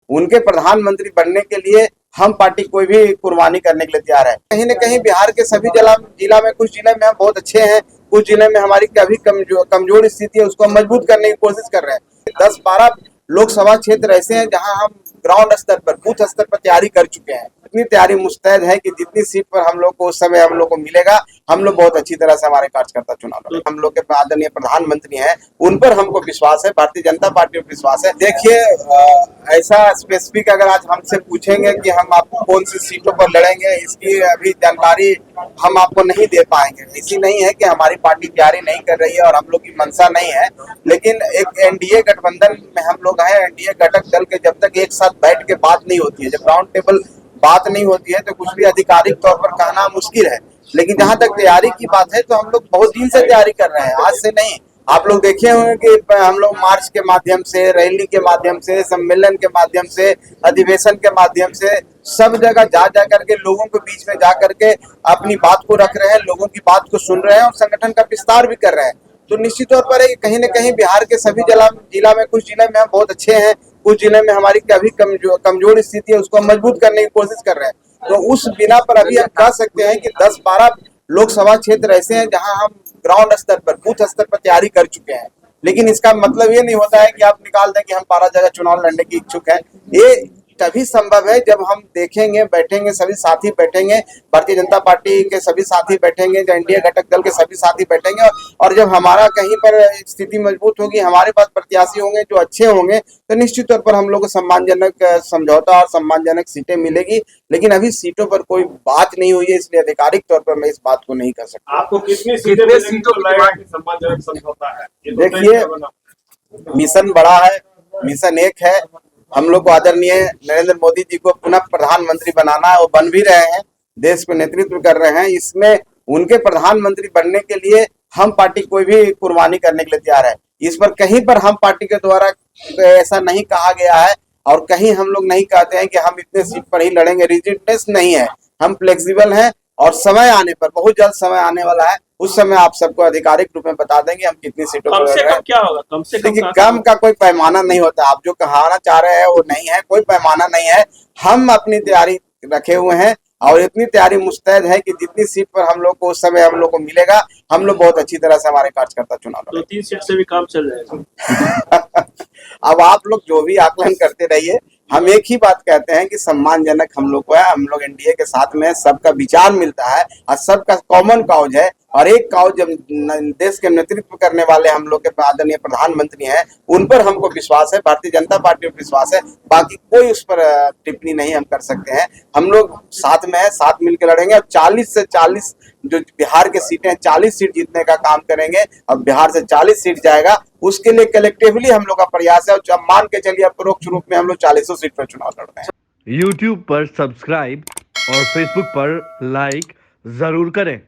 उनके प्रधानमंत्री बनने के लिए हम पार्टी कोई भी कुर्बानी करने के लिए तैयार है। कहीं न कहीं बिहार के सभी जिला में कुछ जिले में हम बहुत अच्छे हैं, कुछ जिले में हमारी कभी कमजोर स्थिति है, उसको हम मजबूत करने की कोशिश कर रहे हैं। 10-12 लोकसभा क्षेत्र ऐसे हैं जहां हम ग्राउंड स्तर पर, बूथ स्तर पर तैयारी कर चुके हैं। इतनी तैयारी मुस्तैद है कि जितनी सीट पर हम लोग को उस समय हम लोग को मिलेगा, हम लोग बहुत अच्छी तरह से हमारे कार्यकर्ता चुनाव लड़ेंगे। हम लोग के आदरणीय प्रधानमंत्री हैं, उन पर हमको विश्वास है, भारतीय जनता पार्टी पर विश्वास है। देखिए, ऐसा स्पेसिफिक अगर आज हमसे पूछेंगे कि हम आपको कौन सी सीटों पर लड़ेंगे, इसकी अभी जानकारी हम आपको नहीं दे पाएंगे। ऐसी नहीं है कि हमारी पार्टी तैयारी नहीं कर रही है और हम लोग की मंशा नहीं है, लेकिन एक एनडीए गठबंधन में हम लोग हैं। एनडीए घटक दल के जब तक एक साथ बैठ के बात नहीं होती है, जब राउंड टेबल बात नहीं होती है, तो कुछ भी आधिकारिक तौर पर कहना मुश्किल है। लेकिन जहां तक तैयारी की बात है, तो हम लोग बहुत दिन से तैयारी कर रहे हैं, आज से नहीं। आप लोग देखे होंगे कि हम लोग मार्च के माध्यम से, रैली के माध्यम से, सम्मेलन के माध्यम से, अधिवेशन के माध्यम से सब जगह जा करके लोगों के बीच में जा करके अपनी बात को रख रहे हैं, लोगों की बात को सुन रहे हैं और संगठन का विस्तार भी कर रहे हैं। तो निश्चित तौर पर है कि कहीं न कहीं बिहार के सभी जिला में कुछ जिले में हम बहुत अच्छे हैं, कुछ जिले में हमारी कभी कमजोर स्थिति है, उसको हम मजबूत करने की कोशिश कर रहे हैं। तो उस बिना पर अभी हम कह सकते हैं कि 10-12 लोकसभा क्षेत्र ऐसे हैं जहां हम ग्राउंड स्तर पर, बूथ स्तर पर तैयारी कर चुके हैं। लेकिन इसका मतलब ये नहीं होता है कि आप निकाल दें कि हम 12 जगह चुनाव लड़ने की इच्छुक हैं। ये तभी संभव है जब हम देखेंगे, बैठेंगे, सभी साथी बैठेंगे, भारतीय जनता पार्टी के सभी साथी बैठेंगे, जो एनडीए घटक दल के सभी साथी बैठेंगे, और जब हमारा कहीं पर स्थिति मजबूत होगी, हमारे पास प्रत्याशी होंगे जो अच्छे होंगे, तो निश्चित तौर पर हम लोग को सम्मानजनक समझौता और सम्मानजनक सीटें मिलेगी। लेकिन अभी सीटों पर कोई बात नहीं हुई है, इसलिए आधिकारिक तौर पर मैं इस बात को नहीं कर सकता। आपको कितनी सीटों की सम्मानजनक समझौता है? देखिए, मिशन बड़ा है, मिशन एक है। हम लोग को आदरणीय नरेंद्र मोदी जी को पुनः प्रधानमंत्री बनाना है, वो बन भी रहे हैं, देश को नेतृत्व कर रहे हैं। इसमें उनके प्रधानमंत्री बनने के लिए हम पार्टी कोई भी कुर्बानी करने के लिए तैयार है। इस पर कहीं पर हम पार्टी के द्वारा ऐसा नहीं कहा गया है और कहीं हम लोग नहीं कहते हैं कि हम इतने सीट पर ही लड़ेंगे। रिजिडनेस नहीं है, हम फ्लेक्सिबल हैं और समय आने पर, बहुत जल्द समय आने वाला है, उस समय आप सबको आधिकारिक रूप में बता देंगे हम कितनी सीटों पर लड़ रहे हैं। क्या होगा? कम से कम देखिए, कम का कोई पैमाना नहीं होता। आप जो कहना चाह रहे हैं वो नहीं है, कोई पैमाना नहीं है। हम अपनी तैयारी रखे हुए हैं और इतनी तैयारी मुस्तैद है कि जितनी सीट पर हम लोग को उस समय हम लोग को मिलेगा, हम लोग बहुत अच्छी तरह से हमारे कार्यकर्ता चुनाव लड़ेंगे। 2-3 सीट से भी काम चल जाएगा। अब आप लोग जो भी आकलन करते रहिए, हम एक ही बात कहते हैं कि सम्मानजनक हम लोग को है। हम लोग एनडीए के साथ में, सबका विचार मिलता है और सबका कॉमन काउज है, और एक काउज जब देश के नेतृत्व करने वाले हम लोग के आदरणीय प्रधानमंत्री हैं, उन पर हमको विश्वास है, भारतीय जनता पार्टी पर विश्वास है। बाकी कोई उस पर टिप्पणी नहीं हम कर सकते हैं। हम लोग साथ में है, साथ मिलकर लड़ेंगे और 40 से 40 जो बिहार के सीटें हैं, 40 सीट जीतने का काम करेंगे और बिहार से 40 सीट जाएगा, उसके लिए कलेक्टिवली हम लोग का प्रयास है। और मान के चलिए परोक्ष रूप में हम लोग 40 सीट पर चुनाव लड़ रहे हैं। YouTube पर सब्सक्राइब और Facebook पर लाइक जरूर करें।